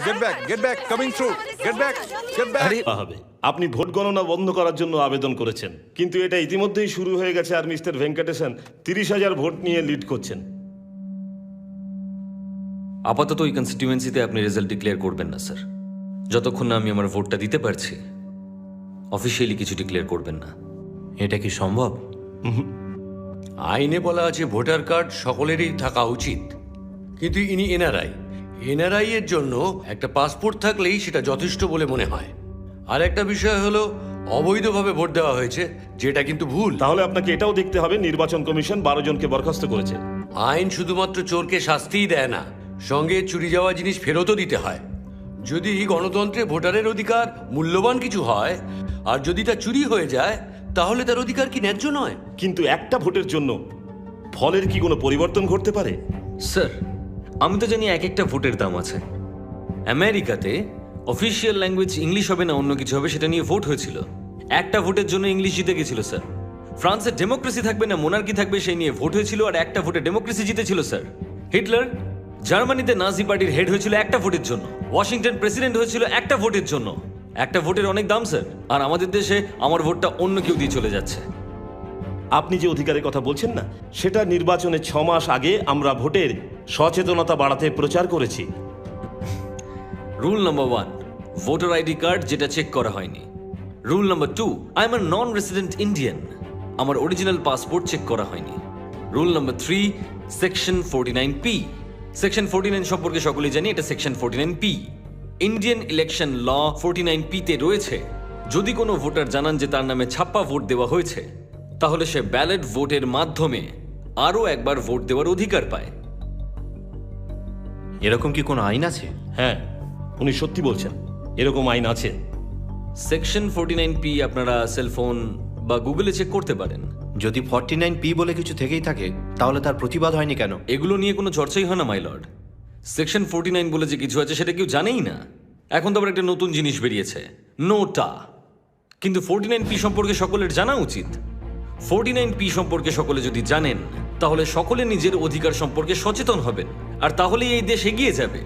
Get back, coming through. Get back. হবে আপনি vote গণনা বন্ধ করার জন্য আবেদন করেছেন, কিন্তু এটা ইতিমধ্যেই শুরু হয়ে গেছে আর মিস্টার ভেঙ্কটেশন 30,000 ভোট নিয়ে লিড করছেন। আপাতত এই কনস্টিটিউয়েন্সিতে আপনি রেজাল্ট ডিক্লেয়ার করবেন না স্যার, যতক্ষণ না আমি আমার ভোটটা দিতে পারছি। অফিসিয়ালি কিছু ডিক্লেয়ার করবেন না। এটা কি সম্ভব? আইনে বলা আছে ভোটার কার্ড সকলেরই থাকা উচিত, কিন্তু ইনি এনআরআই এর জন্য একটা পাসপোর্ট থাকলেই সেটা যথেষ্ট বলে মনে হয়। আর একটা বিষয় হলো অবৈধভাবে ভোট দেওয়া হয়েছে, যেটা কিন্তু ভুল। তাহলে আপনাকে এটাও দেখতে হবে নির্বাচন কমিশন 12 জনকে বরখাস্ত করেছে। আইন শুধুমাত্র চোরকে শাস্তিই দেয় না, সঙ্গে চুরি যাওয়া জিনিস ফেরতও দিতে হয়। যদি গণতন্ত্রে ভোটারের অধিকার মূল্যবান কিছু হয়, আর যদি তা চুরি হয়ে যায়, তাহলে তার অধিকার কি ন্যায্য নয়? কিন্তু একটা ভোটের জন্য ফলের কি কোনো পরিবর্তন ঘটতে পারে? স্যার, আমি তো জানি এক একটা ভোটের দাম আছে। আমেরিকাতে অফিসিয়াল ল্যাঙ্গুয়েজ ইংলিশ হবে না অন্য কিছু হবে, সেটা নিয়ে ভোট হয়েছিল। একটা ভোটের জন্য ইংলিশ জিতে গেছিল স্যার। ফ্রান্সে ডেমোক্রেসি থাকবে না মোনার্কি থাকবে সেই নিয়ে ভোট হয়েছিল, আর একটা ভোটে ডেমোক্রেসি জিতেছিল স্যার। হিটলার জার্মানিতে নাজি পার্টির হেড হয়েছিল একটা ভোটের জন্য। ওয়াশিংটন প্রেসিডেন্ট হয়েছিল একটা ভোটের জন্য। একটা ভোটের অনেক দাম স্যার, আর আমাদের দেশে আমার ভোটটা অন্য কেউ দিয়ে চলে যাচ্ছে। আপনি যে অধিকারের কথা বলছেন না, সেটা নির্বাচনের 6 মাস আগে আমরা ভোটের সচেতনতা বাড়াতে প্রচার করেছি। Rule number 1, voter ID card যেটা চেক করা হয়নি। Rule number 2, I am a non resident Indian, আমার অরিজিনাল পাসপোর্ট চেক করা হয়নি। Rule number 3, section 49P। Section 49 সম্পর্কে সকলেই জানি, এটা সেকশন 49P। ইন্ডিয়ান ইলেকশন ল 49P তে রয়েছে, যদি কোনো ভোটার জানান যে তার নামে ছাপ্পা ভোট দেওয়া হয়েছে, তাহলে সে ব্যালট ভোটের মাধ্যমে আরও একবার ভোট দেওয়ার অধিকার পায়। এরকম কি কোনো আইন আছে? হ্যাঁ, উনি সত্যি বলছেন, এরকম আইন আছে। সেকশন 49P আপনারা সেলফোন বা গুগলে চেক করতে পারেন। যদি 49P বলে কিছু থেকেই থাকে, তাহলে তার প্রতিবাদ হয়নি কেন? এগুলো নিয়ে কোনো চর্চাই হয় না মাই লর্ড। সেকশন 49 বলে যে কিছু আছে সেটা কেউ জানেই না। এখন তো আবার একটা নতুন জিনিস বেরিয়েছে, নোটা। কিন্তু 49P সম্পর্কে সকলের জানা উচিত। 49P সম্পর্কে সকলে যদি জানেন, তাহলে সকলে নিজের অধিকার সম্পর্কে সচেতন হবেন, আর তাহলেই এই দেশ এগিয়ে যাবে।